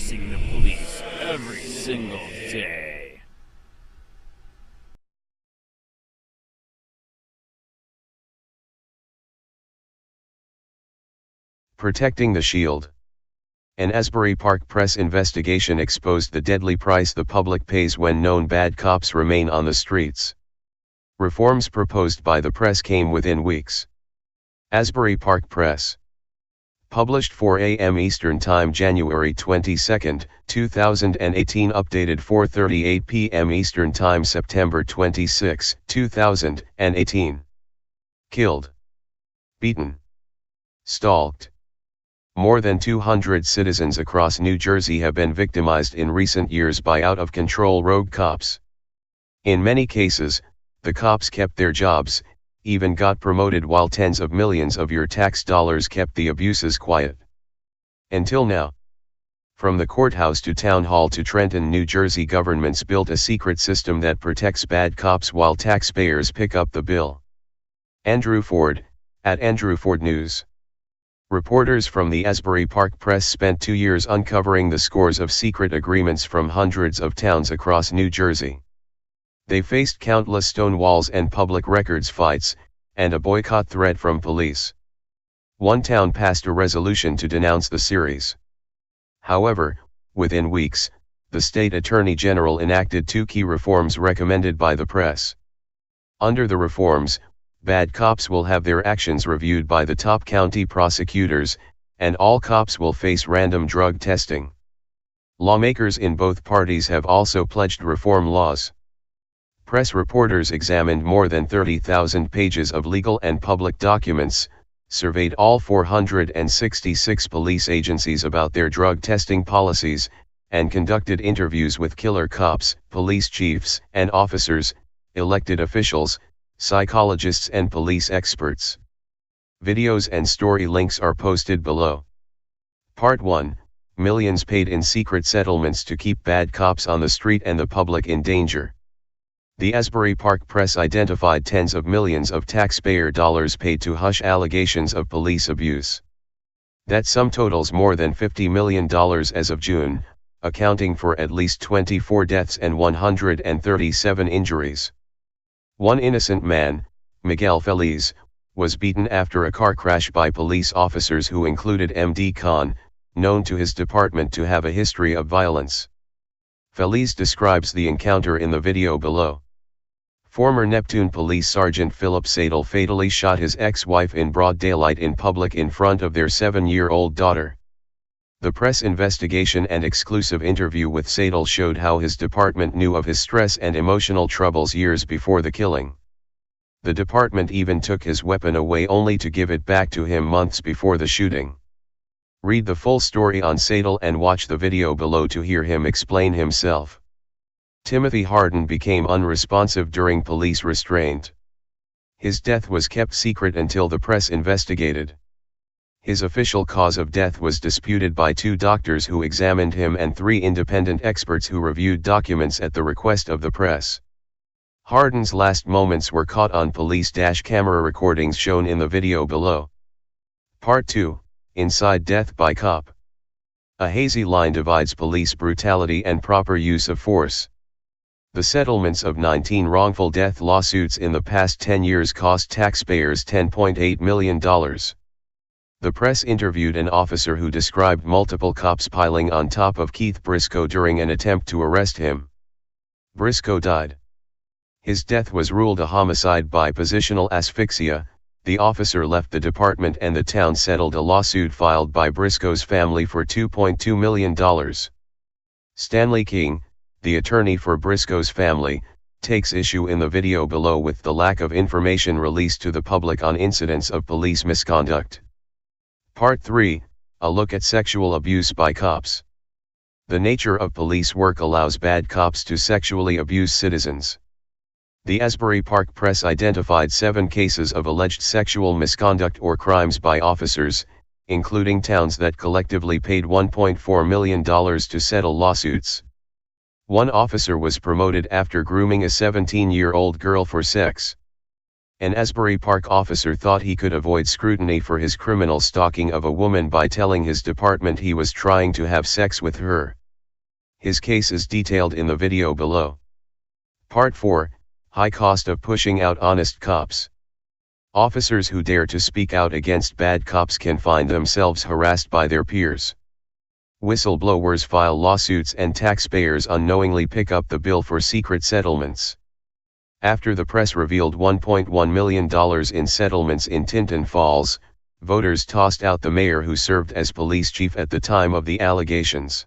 facing the police every single day. Protecting the shield. An Asbury Park press investigation exposed the deadly price the public pays when known bad cops remain on the streets. Reforms proposed by the press came within weeks. Asbury Park Press. Published 4 a.m. Eastern Time January 22, 2018. Updated 4:38 p.m. Eastern Time September 26, 2018. Killed. Beaten. Stalked. More than 200 citizens across New Jersey have been victimized in recent years by out-of-control rogue cops. In many cases, the cops kept their jobs, even got promoted, while tens of millions of your tax dollars kept the abuses quiet. Until now. From the courthouse to town hall to Trenton, New Jersey, governments built a secret system that protects bad cops while taxpayers pick up the bill. Andrew Ford, at Andrew Ford News. Reporters from the Asbury Park Press spent 2 years uncovering the scores of secret agreements from hundreds of towns across New Jersey. They faced countless stone walls and public records fights, and a boycott threat from police. One town passed a resolution to denounce the series. However, within weeks, the state attorney general enacted 2 key reforms recommended by the press. Under the reforms, bad cops will have their actions reviewed by the top county prosecutors, and all cops will face random drug testing. Lawmakers in both parties have also pledged reform laws. Press reporters examined more than 30,000 pages of legal and public documents, surveyed all 466 police agencies about their drug testing policies, and conducted interviews with killer cops, police chiefs and officers, elected officials, psychologists and police experts. Videos and story links are posted below. Part 1, Millions paid in secret settlements to keep bad cops on the street and the public in danger. The Asbury Park Press identified tens of millions of taxpayer dollars paid to hush allegations of police abuse. That sum totals more than $50 million as of June, accounting for at least 24 deaths and 137 injuries. One innocent man, Miguel Feliz, was beaten after a car crash by police officers who included M.D. Khan, known to his department to have a history of violence. Feliz describes the encounter in the video below. Former Neptune Police Sergeant Philip Sadel fatally shot his ex-wife in broad daylight in public in front of their 7-year-old daughter. The press investigation and exclusive interview with Sadel showed how his department knew of his stress and emotional troubles years before the killing. The department even took his weapon away only to give it back to him months before the shooting. Read the full story on Sadel and watch the video below to hear him explain himself. Timothy Harden became unresponsive during police restraint. His death was kept secret until the press investigated. His official cause of death was disputed by 2 doctors who examined him and 3 independent experts who reviewed documents at the request of the press. Harden's last moments were caught on police dash camera recordings shown in the video below. Part 2, Inside Death by Cop. A hazy line divides police brutality and proper use of force. The settlements of 19 wrongful death lawsuits in the past 10 years cost taxpayers $10.8 million. The press interviewed an officer who described multiple cops piling on top of Keith Briscoe during an attempt to arrest him. Briscoe died. His death was ruled a homicide by positional asphyxia. The officer left the department and the town settled a lawsuit filed by Briscoe's family for $2.2 million. Stanley King, the attorney for Briscoe's family, takes issue in the video below with the lack of information released to the public on incidents of police misconduct. Part 3, A look at sexual abuse by cops. The nature of police work allows bad cops to sexually abuse citizens. The Asbury Park Press identified 7 cases of alleged sexual misconduct or crimes by officers, including towns that collectively paid $1.4 million to settle lawsuits. One officer was promoted after grooming a 17-year-old girl for sex. An Asbury Park officer thought he could avoid scrutiny for his criminal stalking of a woman by telling his department he was trying to have sex with her. His case is detailed in the video below. Part 4, High Cost of Pushing Out Honest Cops. Officers who dare to speak out against bad cops can find themselves harassed by their peers. Whistleblowers file lawsuits and taxpayers unknowingly pick up the bill for secret settlements. After the press revealed $1.1 million in settlements in Tinton Falls, voters tossed out the mayor who served as police chief at the time of the allegations.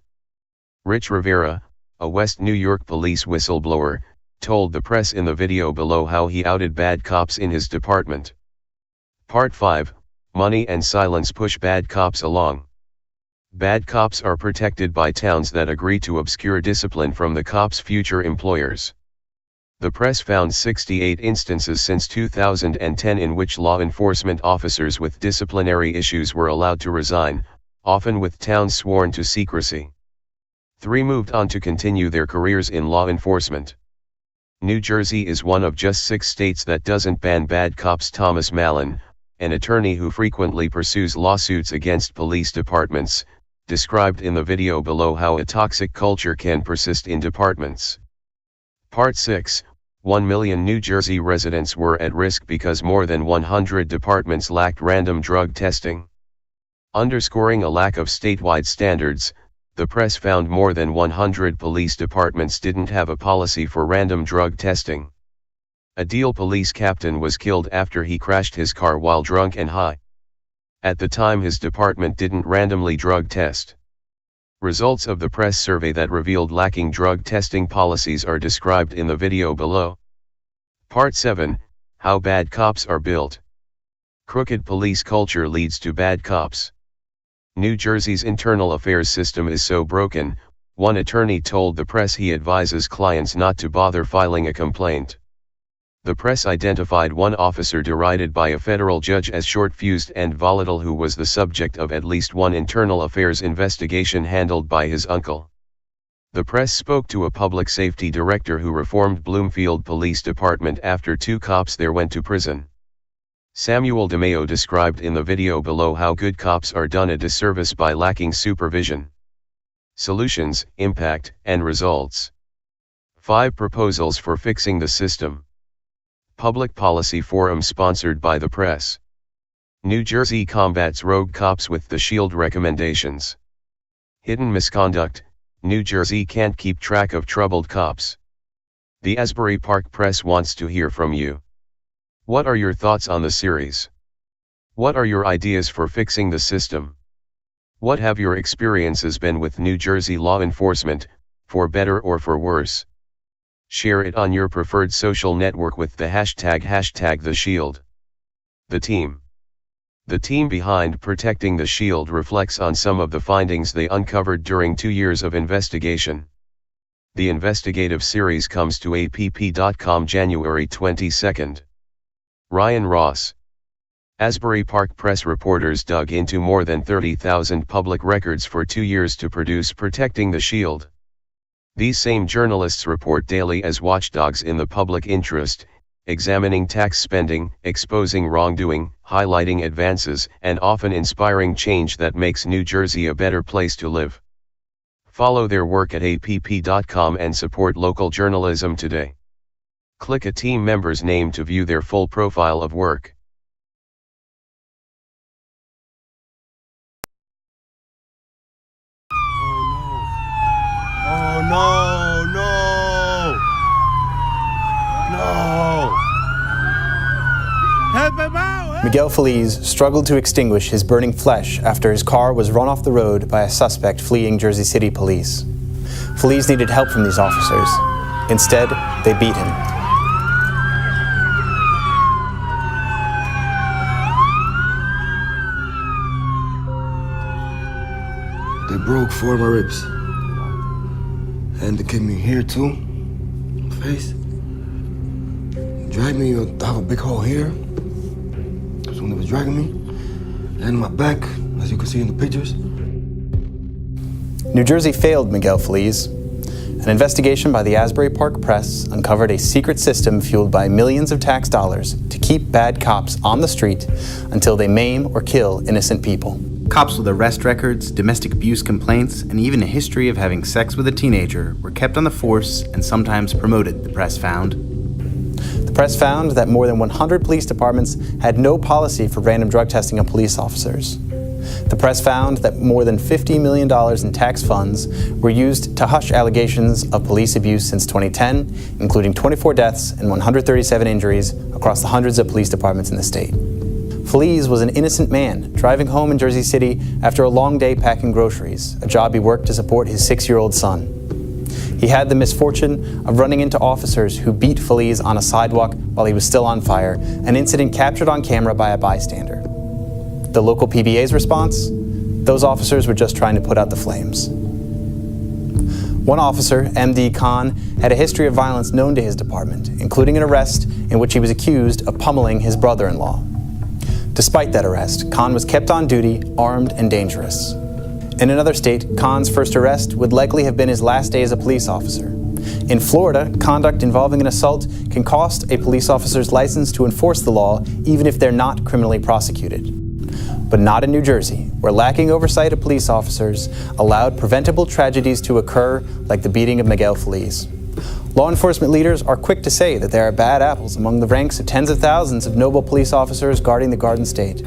Rich Rivera, a West New York police whistleblower, told the press in the video below how he outed bad cops in his department. Part 5, Money and Silence Push Bad Cops Along. Bad cops are protected by towns that agree to obscure discipline from the cops' future employers. The press found 68 instances since 2010 in which law enforcement officers with disciplinary issues were allowed to resign, often with towns sworn to secrecy. 3 moved on to continue their careers in law enforcement. New Jersey is one of just 6 states that doesn't ban bad cops. Thomas Mallon, an attorney who frequently pursues lawsuits against police departments, described in the video below how a toxic culture can persist in departments. Part 6, 1 million New Jersey residents were at risk because more than 100 departments lacked random drug testing. Underscoring a lack of statewide standards, the press found more than 100 police departments didn't have a policy for random drug testing. A Deal police captain was killed after he crashed his car while drunk and high. At the time his department didn't randomly drug test. Results of the press survey that revealed lacking drug testing policies are described in the video below. Part 7, How Bad Cops Are Built. Crooked police culture leads to bad cops. New Jersey's internal affairs system is so broken, one attorney told the press he advises clients not to bother filing a complaint. The press identified one officer derided by a federal judge as short-fused and volatile who was the subject of at least one internal affairs investigation handled by his uncle. The press spoke to a public safety director who reformed Bloomfield Police Department after 2 cops there went to prison. Samuel DeMeo described in the video below how good cops are done a disservice by lacking supervision. Solutions, impact, and results. 5 proposals for fixing the system. Public Policy Forum sponsored by the press. New Jersey combats rogue cops with the SHIELD recommendations. Hidden misconduct, New Jersey can't keep track of troubled cops. The Asbury Park Press wants to hear from you. What are your thoughts on the series? What are your ideas for fixing the system? What have your experiences been with New Jersey law enforcement, for better or for worse? Share it on your preferred social network with the hashtag #TheShield. The team. The team behind Protecting the Shield reflects on some of the findings they uncovered during 2 years of investigation. The investigative series comes to app.com January 22. Ryan Ross. Asbury Park Press reporters dug into more than 30,000 public records for 2 years to produce Protecting the Shield. These same journalists report daily as watchdogs in the public interest, examining tax spending, exposing wrongdoing, highlighting advances, and often inspiring change that makes New Jersey a better place to live. Follow their work at app.com and support local journalism today. Click a team member's name to view their full profile of work. Oh no, no, no. Help him out! Miguel Feliz struggled to extinguish his burning flesh after his car was run off the road by a suspect fleeing Jersey City police. Feliz needed help from these officers. Instead, they beat him. They broke 4 of my ribs. And they kicked me here too, face. Dragged me, I have a big hole here. That's when they was dragging me. And my back, as you can see in the pictures. New Jersey failed Miguel Feliz. An investigation by the Asbury Park Press uncovered a secret system fueled by millions of tax dollars to keep bad cops on the street until they maim or kill innocent people. Cops with arrest records, domestic abuse complaints, and even a history of having sex with a teenager were kept on the force and sometimes promoted, the press found. The press found that more than 100 police departments had no policy for random drug testing of police officers. The press found that more than $50 million in tax funds were used to hush allegations of police abuse since 2010, including 24 deaths and 137 injuries across the hundreds of police departments in the state. Feliz was an innocent man driving home in Jersey City after a long day packing groceries, a job he worked to support his 6-year-old son. He had the misfortune of running into officers who beat Feliz on a sidewalk while he was still on fire, an incident captured on camera by a bystander. The local PBA's response? Those officers were just trying to put out the flames. One officer, MD Khan, had a history of violence known to his department, including an arrest in which he was accused of pummeling his brother-in-law. Despite that arrest, Khan was kept on duty, armed and dangerous. In another state, Khan's first arrest would likely have been his last day as a police officer. In Florida, conduct involving an assault can cost a police officer's license to enforce the law, even if they're not criminally prosecuted. But not in New Jersey, where lacking oversight of police officers allowed preventable tragedies to occur, like the beating of Miguel Feliz. Law enforcement leaders are quick to say that there are bad apples among the ranks of tens of thousands of noble police officers guarding the Garden State.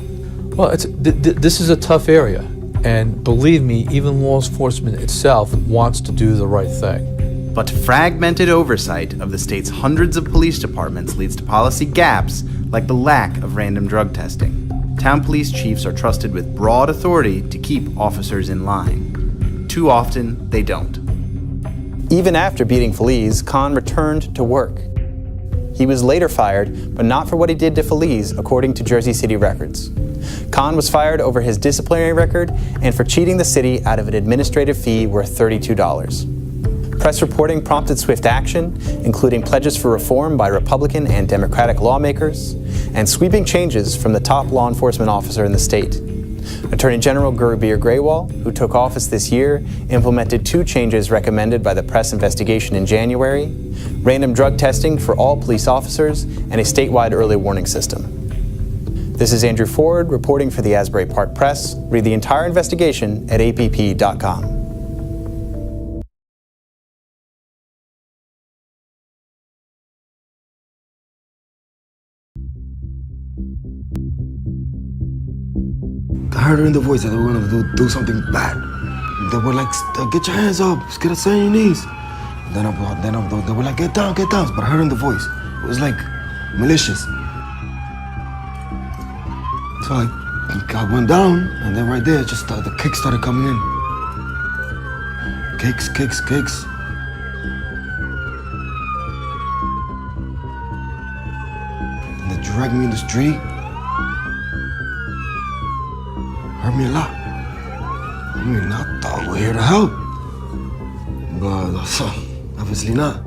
Well, this is a tough area, and believe me, even law enforcement itself wants to do the right thing. But fragmented oversight of the state's hundreds of police departments leads to policy gaps like the lack of random drug testing. Town police chiefs are trusted with broad authority to keep officers in line. Too often, they don't. Even after beating Feliz, Khan returned to work. He was later fired, but not for what he did to Feliz, according to Jersey City records. Khan was fired over his disciplinary record and for cheating the city out of an administrative fee worth $32. Press reporting prompted swift action, including pledges for reform by Republican and Democratic lawmakers, and sweeping changes from the top law enforcement officer in the state. Attorney General Gurbir Grewal, who took office this year, implemented 2 changes recommended by the press investigation in January: random drug testing for all police officers and a statewide early warning system. This is Andrew Ford reporting for the Asbury Park Press. Read the entire investigation at app.com. I heard her in the voice that they were gonna do something bad. They were like, get your hands up, get us on your knees. Then they were like, get down. But I heard her in the voice. It was like malicious. So I went down, and then right there, just the kicks started coming in. Kicks. And they dragged me in the street. Hurt me a lot. I mean, I thought we're here to help. But obviously not.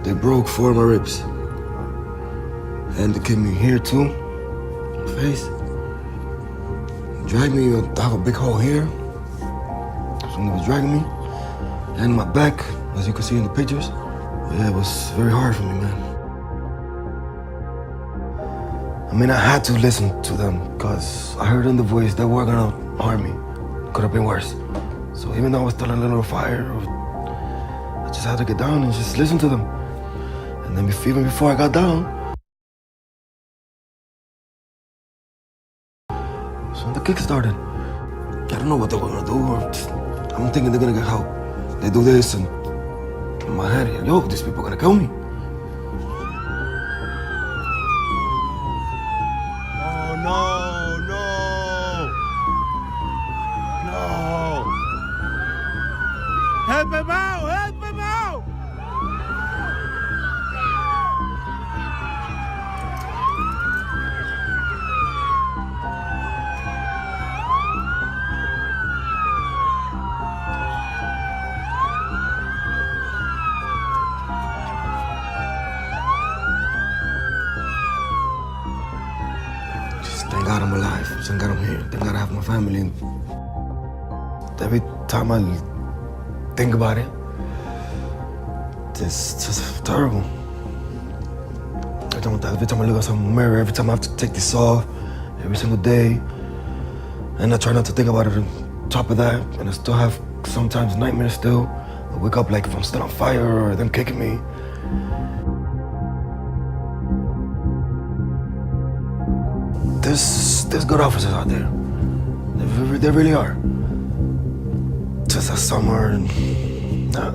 They broke 4 of my ribs. And they kicked me here too, in the face. Dragged me, I have a big hole here. So they was dragging me. And my back, as you can see in the pictures. Yeah, it was very hard for me, man. I mean, I had to listen to them because I heard in the voice they were gonna harm me. Could have been worse. So even though I was still in a little fire, I just had to get down and just listen to them. And then even before I got down, so the kick started. I don't know what they were gonna do, or I'm thinking they're gonna get help. They do this, and in my head, yo, these people are gonna kill me. Oh no! Help him out! Help him out! thank God I'm alive. Thank God I'm here. Thank God I have my family. And every time I think about it, it's just terrible. Every time I look at some mirror, every time I have to take this off, every single day, and I try not to think about it on top of that, and I still have sometimes nightmares still. I wake up like if I'm still on fire or them kicking me. There's good officers out there. They really are. Just that somewhere, nah.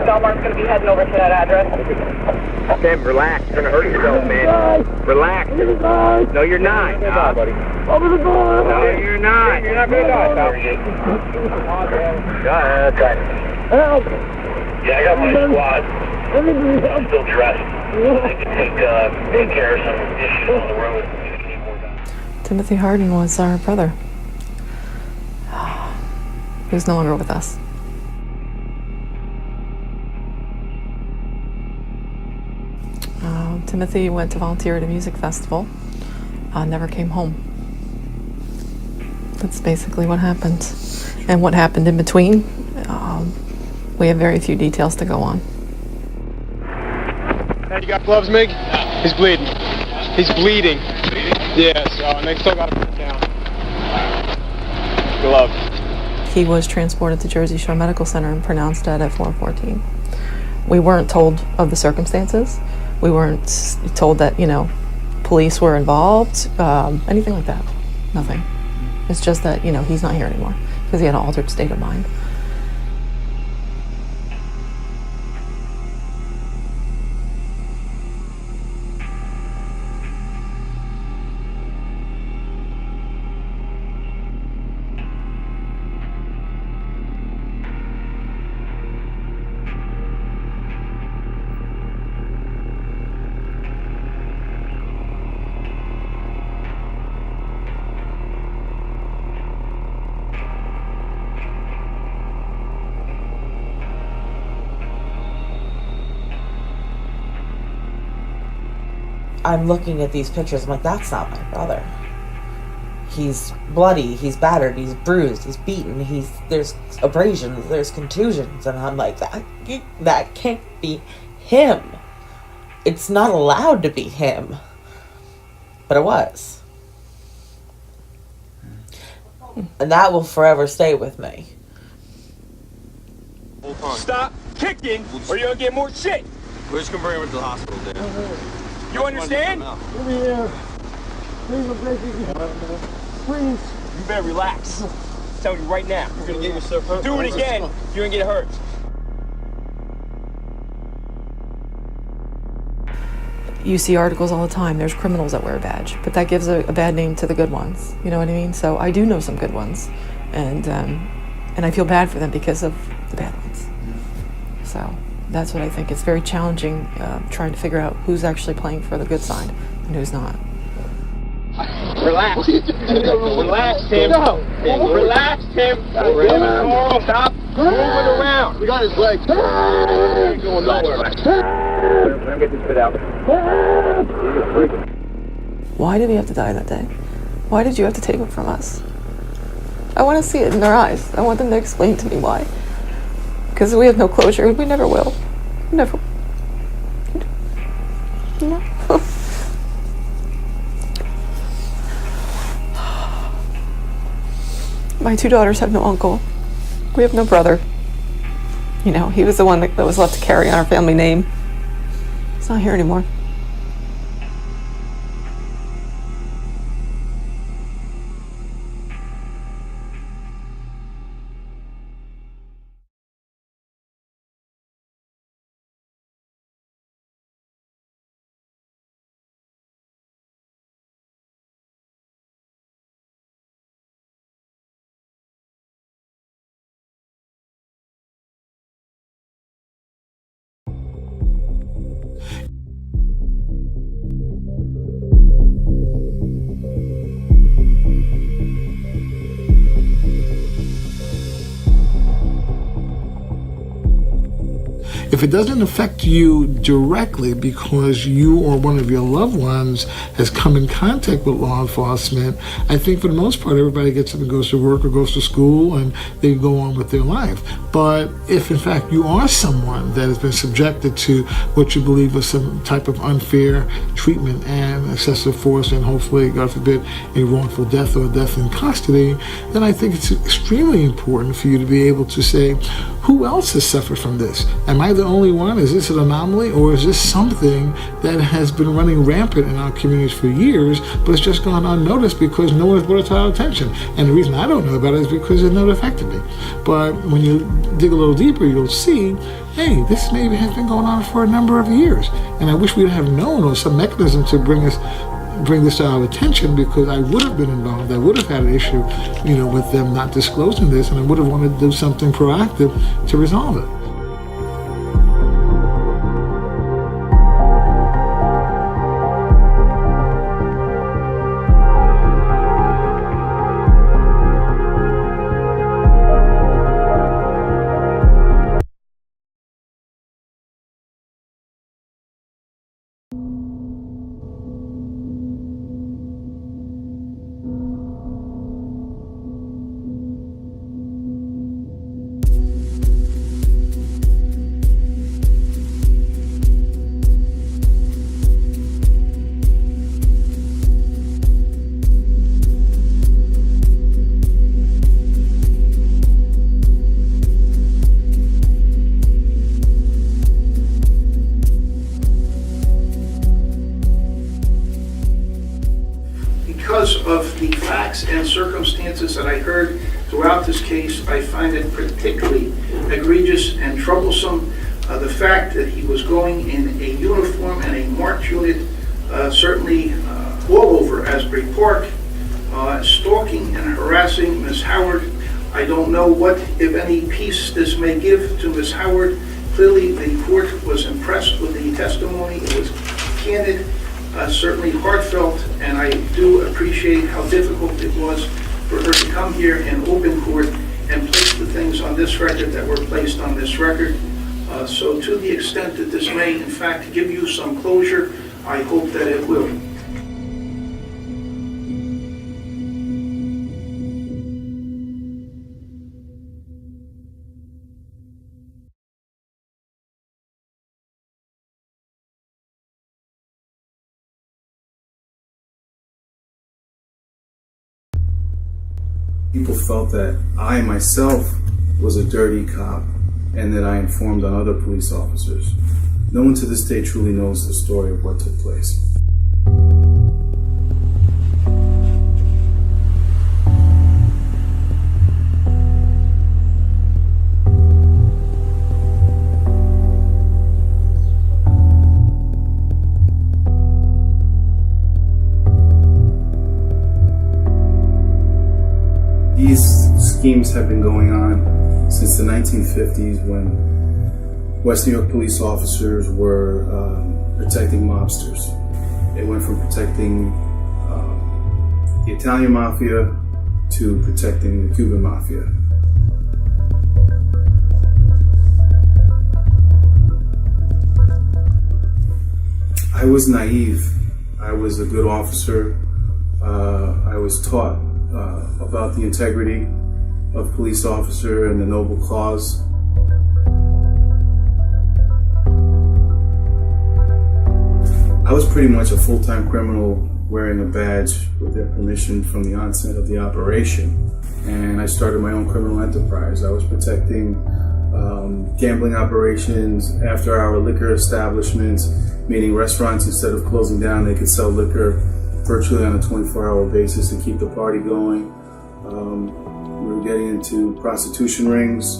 Belmart's going to be heading over to that address. Sam, relax. You're going to hurt yourself, man. Relax. No, you're not. Buddy. No, you're not. You're not going to die, pal. Go ahead. Help! Yeah, I got my squad. I'm still dressed. I can take care of some issues on the road. If you need more guys. Timothy Harden was our brother. He was no longer with us. Timothy went to volunteer at a music festival, never came home. That's basically what happened. And what happened in between, we have very few details to go on. Hey, you got gloves, Mig? He's bleeding. He's bleeding. Yeah, so they still got to put it down. Glove. He was transported to Jersey Shore Medical Center and pronounced dead at 4:14. We weren't told of the circumstances. We weren't told that, police were involved, anything like that. Nothing. It's just that, he's not here anymore because he had an altered state of mind. I'm looking at these pictures, I'm like, that's not my brother. He's bloody, he's battered, he's bruised, he's beaten, there's abrasions, there's contusions, and I'm like, that can't be him. It's not allowed to be him. But it was. And that will forever stay with me. Stop kicking, or you're going to get more shit. We're just gonna bring him to the hospital, Dan. You understand? Give me here. Please, I'm breaking you. Please. You better relax. I'm telling you right now. You're going to get yourself hurt. Do it again, you're going to get hurt. You see articles all the time, there's criminals that wear a badge, but that gives a bad name to the good ones. You know what I mean? So I do know some good ones, and I feel bad for them because of the bad ones. So that's what I think. It's very challenging trying to figure out who's actually playing for the good side and who's not. Relax. Relax, Tim. Relax, Tim. Stop moving around. We got his leg. You're going nowhere. Let me get this bit out. Why did he have to die that day? Why did you have to take him from us? I want to see it in their eyes. I want them to explain to me why. Because we have no closure. We never will. Never. No. My two daughters have no uncle. We have no brother. He was the one that was left to carry on our family name. He's not here anymore. If it doesn't affect you directly because you or one of your loved ones has come in contact with law enforcement, I think for the most part everybody gets up and goes to work or goes to school and they go on with their life. But if in fact you are someone that has been subjected to what you believe was some type of unfair treatment and excessive force and hopefully, God forbid, a wrongful death or death in custody, then I think it's extremely important for you to be able to say, who else has suffered from this? Am I the only one? Is this an anomaly? Or is this something that has been running rampant in our communities for years, but it's just gone unnoticed because no one has brought it to our attention? And the reason I don't know about it is because it never affected me. But when you dig a little deeper, you'll see, hey, this maybe has been going on for a number of years. And I wish we'd have known or some mechanism to bring this to our attention, because I would have been involved. I would have had an issue, with them not disclosing this, and I would have wanted to do something proactive to resolve it. Because of the facts and circumstances that I heard throughout this case, I find it particularly egregious and troublesome. The fact that he was going in a uniform and a marked unit, certainly all over Asbury Park, stalking and harassing Ms. Howard. I don't know what, if any, peace this may give to Ms. Howard. Clearly, the court was impressed with the testimony. It was candid. Certainly heartfelt, and I do appreciate how difficult it was for her to come here in open court and place the things on this record that were placed on this record. So to the extent that this may in fact give you some closure, I hope that it will. People felt that I myself was a dirty cop and that I informed on other police officers. No one to this day truly knows the story of what took place. These schemes have been going on since the 1950s, when West New York police officers were protecting mobsters. It went from protecting the Italian mafia to protecting the Cuban mafia. I was naive. I was a good officer. I was taught about the integrity of police officer and the noble cause. I was pretty much a full-time criminal wearing a badge with their permission from the onset of the operation. And I started my own criminal enterprise. I was protecting gambling operations, after-hour liquor establishments, meaning restaurants, instead of closing down, they could sell liquor virtually on a 24-hour basis and keep the party going. We were getting into prostitution rings.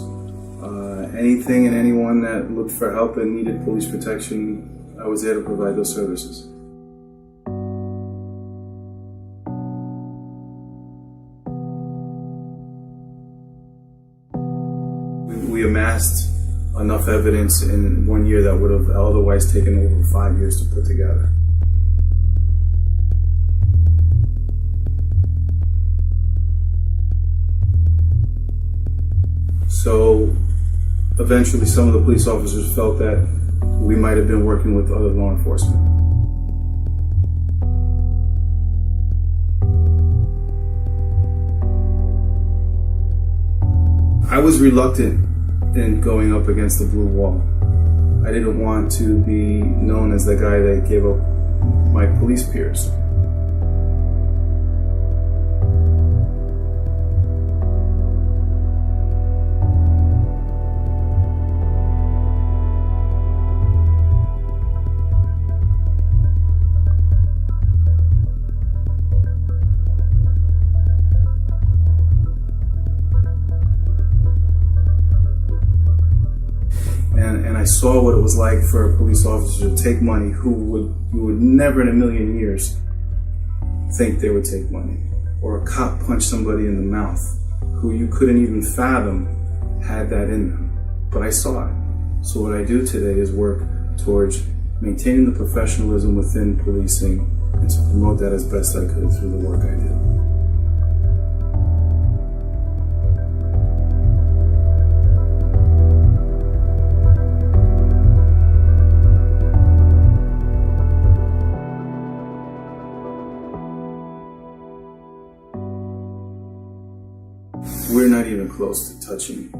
Anything and anyone that looked for help and needed police protection, I was there to provide those services. We amassed enough evidence in 1 year that would have otherwise taken over 5 years to put together. So eventually some of the police officers felt that we might have been working with other law enforcement. I was reluctant in going up against the blue wall. I didn't want to be known as the guy that gave up my police peers. And I saw what it was like for a police officer to take money who would never in a million years think they would take money. Or a cop punch somebody in the mouth who you couldn't even fathom had that in them. But I saw it. So what I do today is work towards maintaining the professionalism within policing and to promote that as best I could through the work I do. We're not even close to touching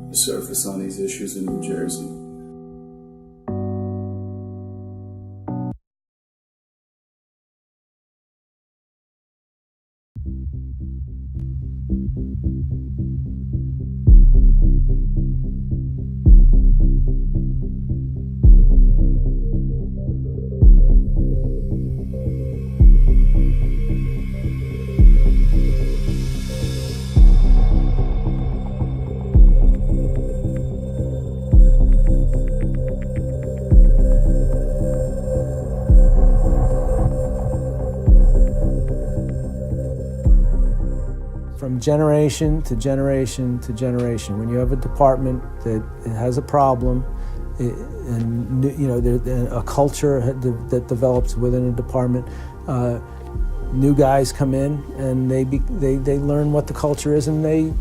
the surface on these issues in New Jersey. From generation to generation to generation, when you have a department that has a problem, and you know, a culture that develops within a department, new guys come in and they learn what the culture is and they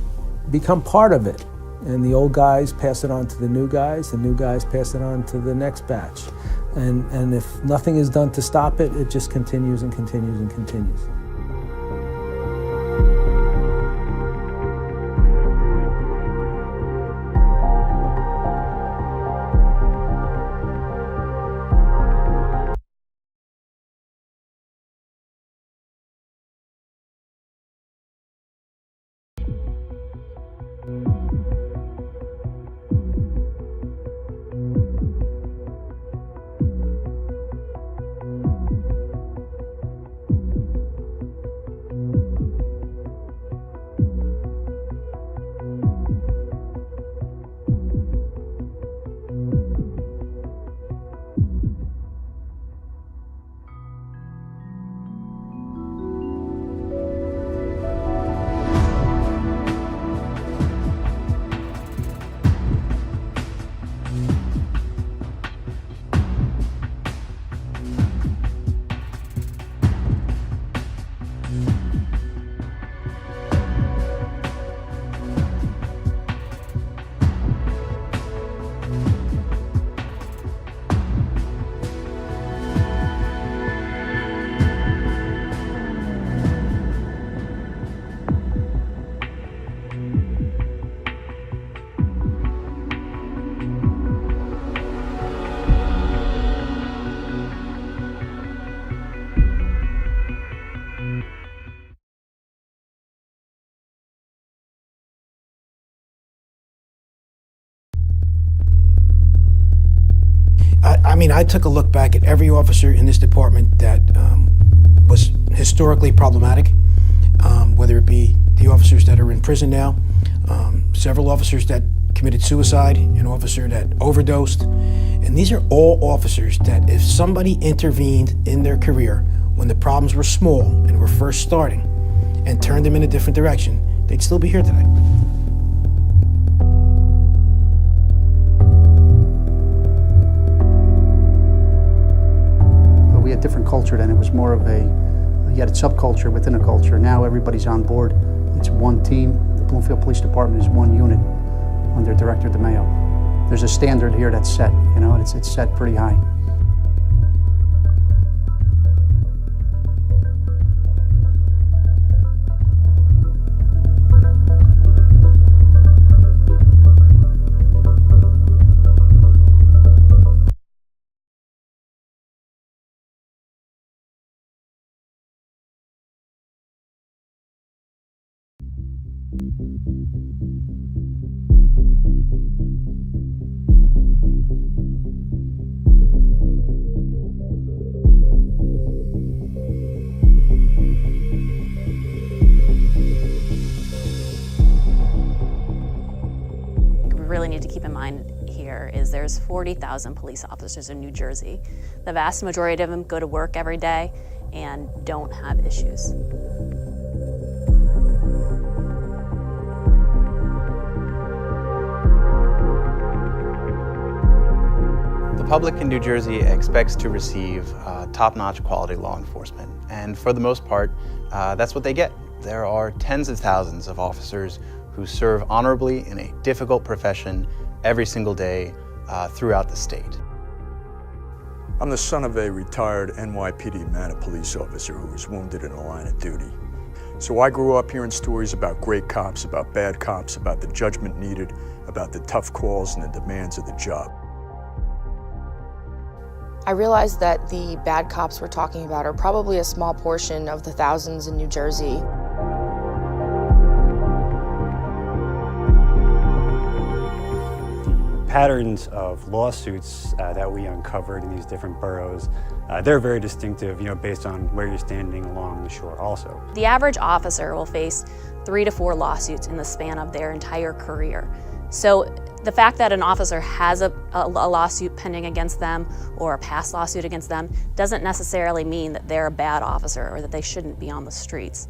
become part of it. And the old guys pass it on to the new guys pass it on to the next batch. And if nothing is done to stop it, it just continues and continues and continues. I mean, I took a look back at every officer in this department that was historically problematic, whether it be the officers that are in prison now, several officers that committed suicide, an officer that overdosed. And these are all officers that if somebody intervened in their career when the problems were small and were first starting and turned them in a different direction, they'd still be here today. We had different culture then. It was more of you had a subculture within a culture. Now everybody's on board. It's one team. The Bloomfield Police Department is one unit. under Director DeMayo. There's a standard here that's set, you know, it's set pretty high. Really need to keep in mind here is there's 40,000 police officers in New Jersey. The vast majority of them go to work every day and don't have issues. The public in New Jersey expects to receive top-notch quality law enforcement, and for the most part, that's what they get. There are tens of thousands of officers who serve honorably in a difficult profession every single day throughout the state. I'm the son of a retired NYPD Manor police officer who was wounded in the line of duty. So I grew up hearing stories about great cops, about bad cops, about the judgment needed, about the tough calls and the demands of the job. I realized that the bad cops we're talking about are probably a small portion of the thousands in New Jersey. Patterns of lawsuits that we uncovered in these different boroughs, they're very distinctive, you know, based on where you're standing along the shore also. The average officer will face 3 to 4 lawsuits in the span of their entire career. So the fact that an officer has a lawsuit pending against them or a past lawsuit against them doesn't necessarily mean that they're a bad officer or that they shouldn't be on the streets.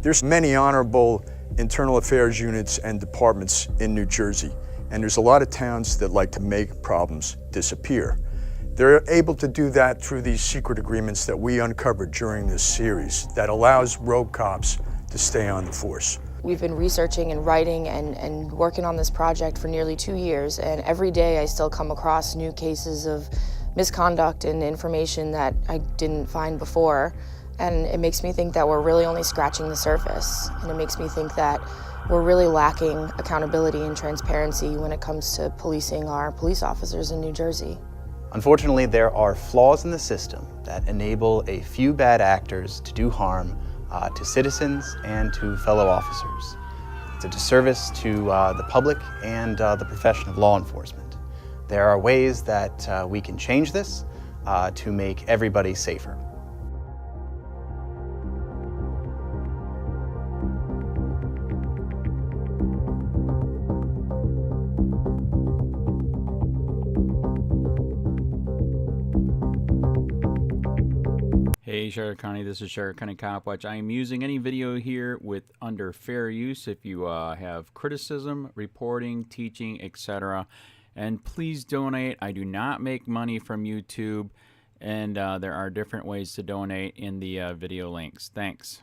There's many honorable internal affairs units and departments in New Jersey. And there's a lot of towns that like to make problems disappear. They're able to do that through these secret agreements that we uncovered during this series that allows rogue cops to stay on the force. We've been researching and writing and working on this project for nearly 2 years, and every day I still come across new cases of misconduct and information that I didn't find before. And it makes me think that we're really only scratching the surface. And it makes me think that we're really lacking accountability and transparency when it comes to policing our police officers in New Jersey. Unfortunately, there are flaws in the system that enable a few bad actors to do harm to citizens and to fellow officers. It's a disservice to the public and the profession of law enforcement. There are ways that we can change this to make everybody safer. Hey Sheriff County, this is Sheriff County COPWATCH. I am using any video here with under fair use if you have criticism, reporting, teaching, etc. And please donate. I do not make money from YouTube, and there are different ways to donate in the video links. Thanks.